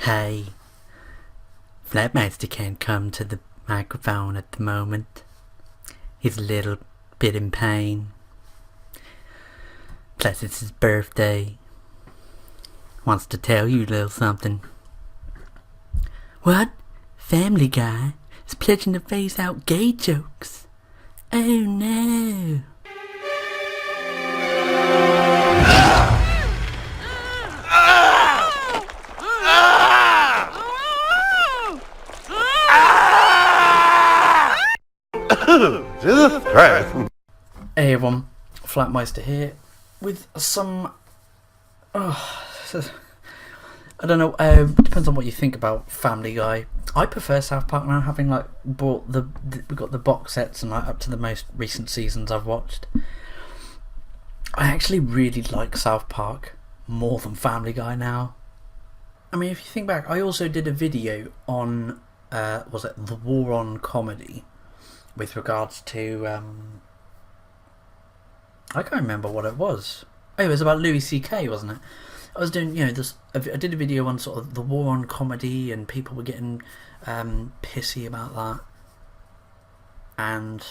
Hey, Flatmeister can't come to the microphone at the moment. He's a little bit in pain. Plus it's his birthday. Wants to tell you a little something. What? Family Guy is pledging to phase out gay jokes. Oh no. Jesus Christ. Hey everyone, Flatmeister here with some... I don't know, depends on what you think about Family Guy. I prefer South Park now, having bought we got the box sets and up to the most recent seasons I've watched. I actually really like South Park more than Family Guy now. I mean, if you think back, I also did a video on, was it the War on Comedy? With regards to, I can't remember what it was. Oh, it was about Louis C.K., wasn't it? I was doing, I did a video on sort of the war on comedy, and people were getting pissy about that. And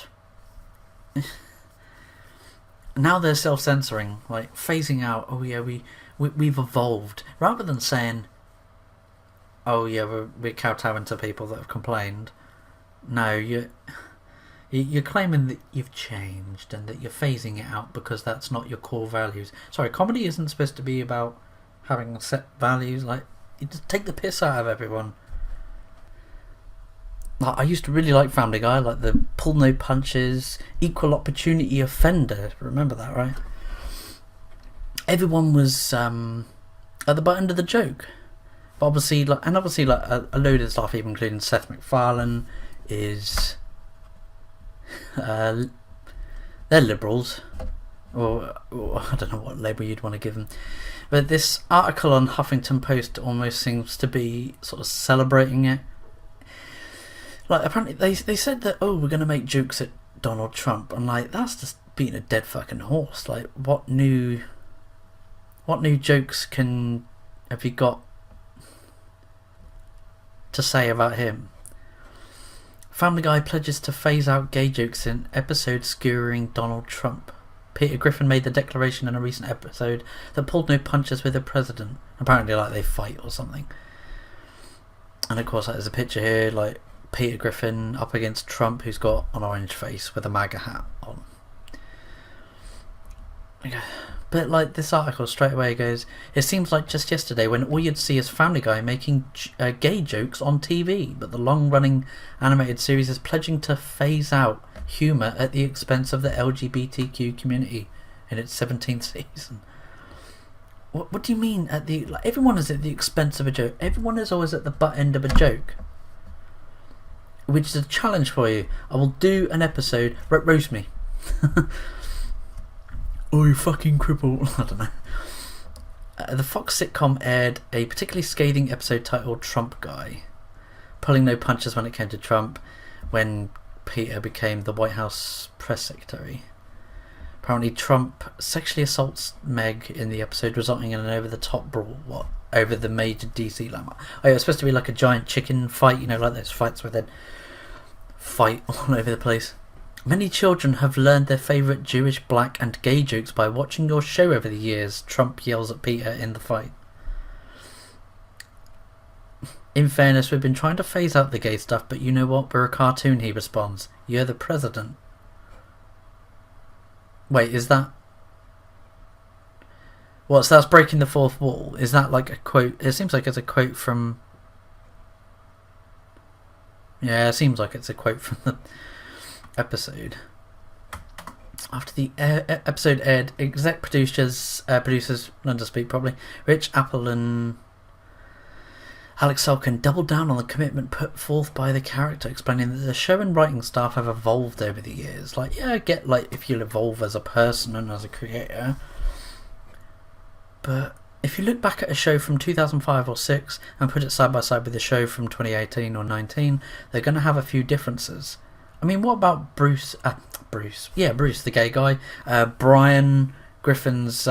now they're self-censoring, like phasing out. Oh yeah, we've evolved, rather than saying, oh yeah, we're kowtowing to people that have complained. No, you're claiming that you've changed and that you're phasing it out because that's not your core values. Sorry, comedy isn't supposed to be about having set values. Like, you just take the piss out of everyone. Like, I used to really like Family Guy, like the pull no punches, equal opportunity offender. Remember that, right? Everyone was at the butt end of the joke. But obviously, a load of stuff, even including Seth MacFarlane, is... they're liberals, or I don't know what label you'd want to give them, but this article on Huffington Post almost seems to be sort of celebrating it. Like, apparently they said that, oh, we're going to make jokes at Donald Trump, and like, that's just beating a dead fucking horse. Like, what new jokes have you got to say about him? Family Guy pledges to phase out gay jokes in episode skewering Donald Trump. Peter Griffin made the declaration in a recent episode that pulled no punches with the president. Apparently, like, they fight or something. And of course, there's a picture here, like Peter Griffin up against Trump, who's got an orange face with a MAGA hat on. But like, this article straight away goes, it seems like just yesterday when all you'd see is Family Guy making gay jokes on TV, but the long-running animated series is pledging to phase out humour at the expense of the LGBTQ community in its 17th season. What do you mean at the... Like, everyone is at the expense of a joke. Everyone is always at the butt end of a joke. Which is a challenge for you. I will do an episode... Roast me. Oh, you fucking cripple. I don't know. The Fox sitcom aired a particularly scathing episode titled Trump Guy, pulling no punches when it came to Trump when Peter became the White House press secretary. Apparently Trump sexually assaults Meg in the episode, resulting in an over-the-top brawl over the major DC landmark. Oh, it was supposed to be like a giant chicken fight, like those fights where they'd fight all over the place. Many children have learned their favourite Jewish, black and gay jokes by watching your show over the years, Trump yells at Peter in the fight. In fairness, we've been trying to phase out the gay stuff, but you know what? We're a cartoon, he responds. You're the president. Wait, is that... What, so that's breaking the fourth wall? Is that like a quote? It seems like it's a quote from... Yeah, it seems like it's a quote from the... episode. After the episode aired, exec producers learn to speak properly, Rich Apple and Alex Sulkin doubled down on the commitment put forth by the character, explaining that the show and writing staff have evolved over the years. Like, yeah, I get, like, if you'll evolve as a person and as a creator, but if you look back at a show from 2005 or 6 and put it side by side with a show from 2018 or 19, they're going to have a few differences. I mean, what about Bruce? Yeah, Bruce, the gay guy. Brian Griffin's,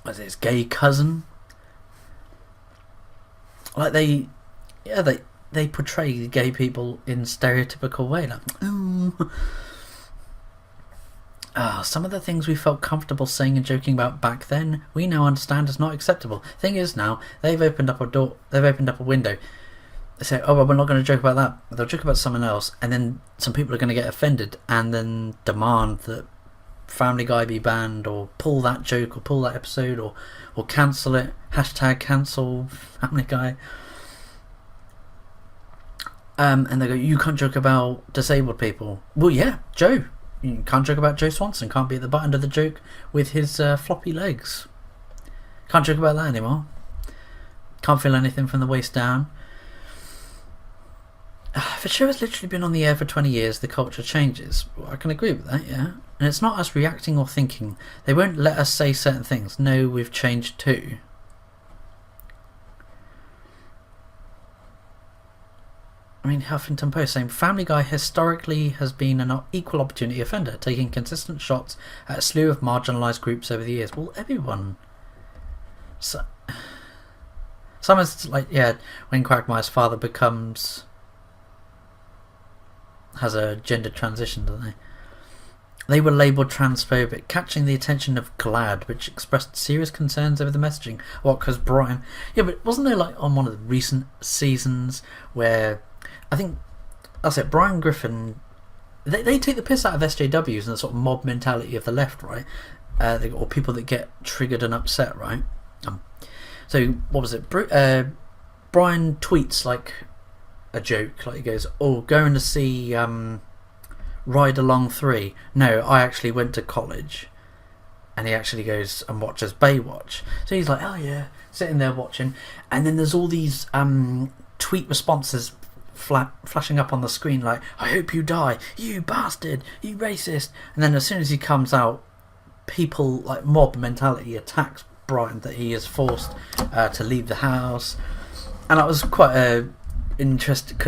his gay cousin. Like they portray gay people in stereotypical way. Like, some of the things we felt comfortable saying and joking about back then, we now understand is not acceptable. Thing is, now they've opened up a door, they've opened up a window. They say, "Oh, well, we're not going to joke about that." They'll joke about someone else, and then some people are going to get offended, and then demand that Family Guy be banned, or pull that joke, or pull that episode, or cancel it. Hashtag cancel Family Guy. And they go, "You can't joke about disabled people." Well, yeah, Joe. You can't joke about Joe Swanson. Can't be at the butt end of the joke with his floppy legs. Can't joke about that anymore. Can't feel anything from the waist down. If a show has literally been on the air for 20 years, the culture changes. Well, I can agree with that, yeah. And it's not us reacting or thinking. They won't let us say certain things. No, we've changed too. I mean, Huffington Post saying Family Guy historically has been an equal opportunity offender, taking consistent shots at a slew of marginalised groups over the years. Well, everyone. Someone's like, yeah, when Quagmire's father has a gender transition, don't they? They were labelled transphobic, catching the attention of GLAAD, which expressed serious concerns over the messaging. What? Because Brian... Yeah, but wasn't there, like, on one of the recent seasons where... I think... That's it, Brian Griffin... They take the piss out of SJWs and the sort of mob mentality of the left, right? Or people that get triggered and upset, right? So, what was it? Brian tweets, like, a joke. Like, he goes, "Oh, going to see... Ride Along 3. No, I actually went to college." And he actually goes and watches Baywatch. So he's like, "Oh yeah," sitting there watching. And then there's all these tweet responses flashing up on the screen like, "I hope you die, you bastard, you racist." And then as soon as he comes out, people, like mob mentality, attacks Brian, that he is forced to leave the house. And that was quite a interesting,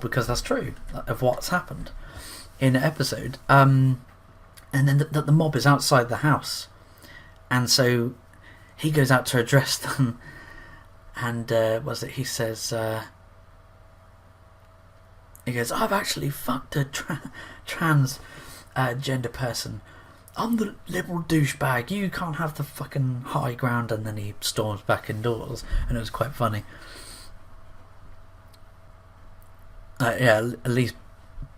because that's true of what's happened in an episode. And then the mob is outside the house, and so he goes out to address them, and he says, he goes, "I've actually fucked a trans gender person. I'm the liberal douchebag. You can't have the fucking high ground." And then he storms back indoors, and it was quite funny. Yeah, at least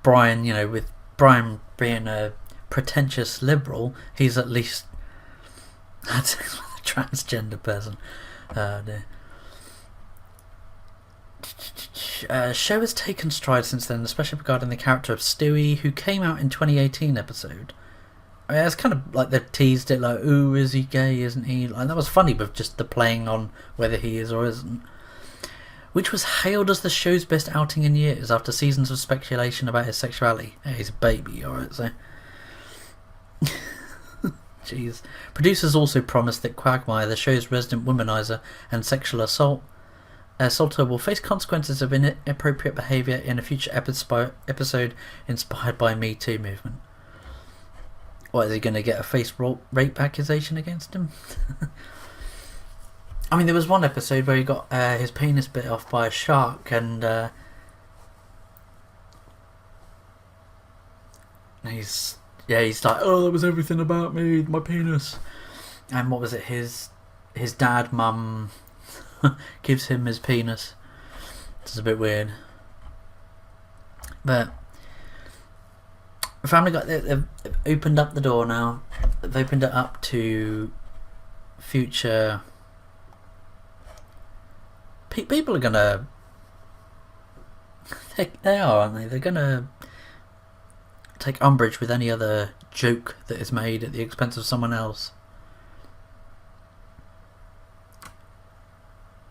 Brian, with Brian being a pretentious liberal, he's at least had sex with a transgender person. Show has taken stride since then, especially regarding the character of Stewie, who came out in 2018 episode. I mean, it's kind of like they've teased it, like, "Ooh, is he gay, isn't he?" Like, that was funny, but just the playing on whether he is or isn't. Which was hailed as the show's best outing in years after seasons of speculation about his sexuality. Hey, he's a baby, alright, so... Jeez. Producers also promised that Quagmire, the show's resident womanizer and sexual assaulter, will face consequences of inappropriate behaviour in a future episode inspired by Me Too movement. What, is he going to get a face rape accusation against him? I mean, there was one episode where he got his penis bit off by a shark, and he's like, "Oh, that was everything about me, my penis." And what was it? His dad, mum, gives him his penis. It's a bit weird, but Family Guy, they've opened up the door now. They've opened it up to future. People are gonna... They are, aren't they? They're gonna take umbrage with any other joke that is made at the expense of someone else.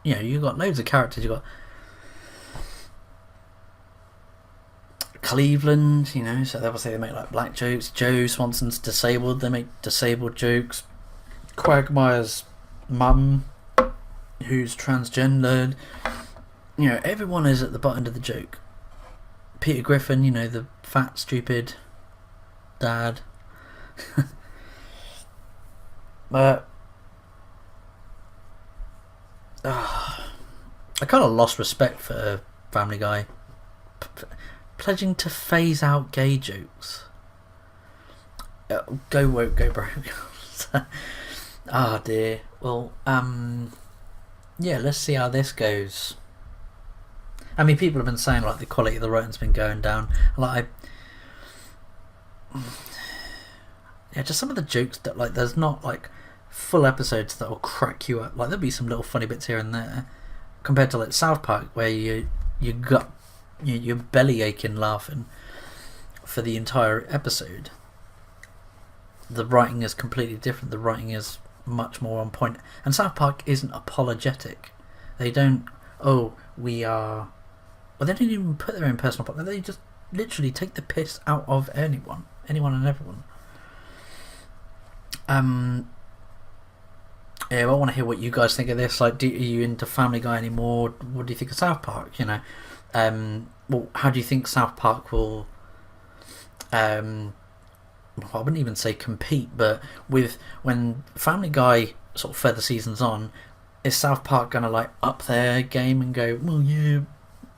You've got loads of characters. You've got Cleveland, so obviously they make like black jokes. Joe Swanson's disabled, they make disabled jokes. Quagmire's mum, who's transgendered. Everyone is at the butt end of the joke. Peter Griffin, the fat, stupid dad. But I kind of lost respect for Family Guy. Pledging to phase out gay jokes. Go woke, go broke. Ah dear. Well, yeah, let's see how this goes. I mean, people have been saying like the quality of the writing's been going down. Like, yeah, just some of the jokes that like there's not like full episodes that will crack you up. Like there'll be some little funny bits here and there, compared to like South Park where you're belly aching laughing for the entire episode. The writing is completely different. The writing is much more on point. And South Park isn't apologetic. They don't, we are... Well, they don't even put their own personal... They just literally take the piss out of anyone and everyone. Yeah, I want to hear what you guys think of this. Like, are you into Family Guy anymore? What do you think of South Park? You know, well, how do you think South Park will... I wouldn't even say compete, but with when Family Guy sort of further seasons on, is South Park going to like up their game and go, well, yeah...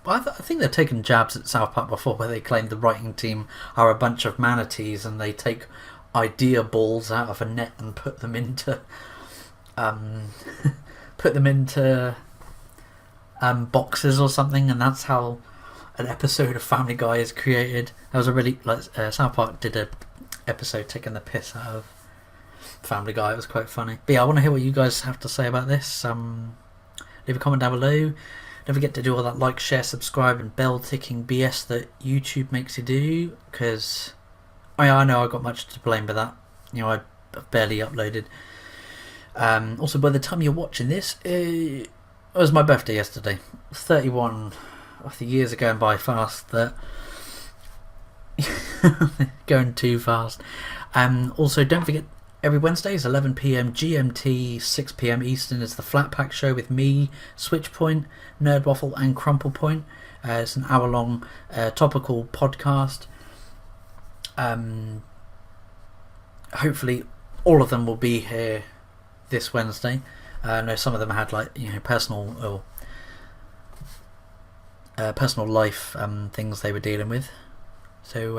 I think they've taken jabs at South Park before where they claim the writing team are a bunch of manatees and they take idea balls out of a net and put them into boxes or something, and that's how an episode of Family Guy is created. That was a really like South Park did a episode taking the piss out of Family Guy. It was quite funny. But yeah, I want to hear what you guys have to say about this. Leave a comment down below. Don't forget to do all that like, share, subscribe and bell ticking BS that YouTube makes you do, because I know I got much to blame for that. You know, I barely uploaded. Also, by the time you're watching this, it was my birthday yesterday. 31 of the years are going by fast. That going too fast. Also, don't forget, every Wednesday is 11 PM GMT, 6 PM Eastern is the Flat Pack Show with me, Switchpoint, Nerd Waffle and Crumple Point. It's an hour-long topical podcast. Hopefully, all of them will be here this Wednesday. I know some of them had like personal life things they were dealing with. So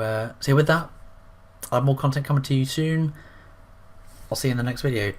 with that, I'll have more content coming to you soon. I'll see you in the next video.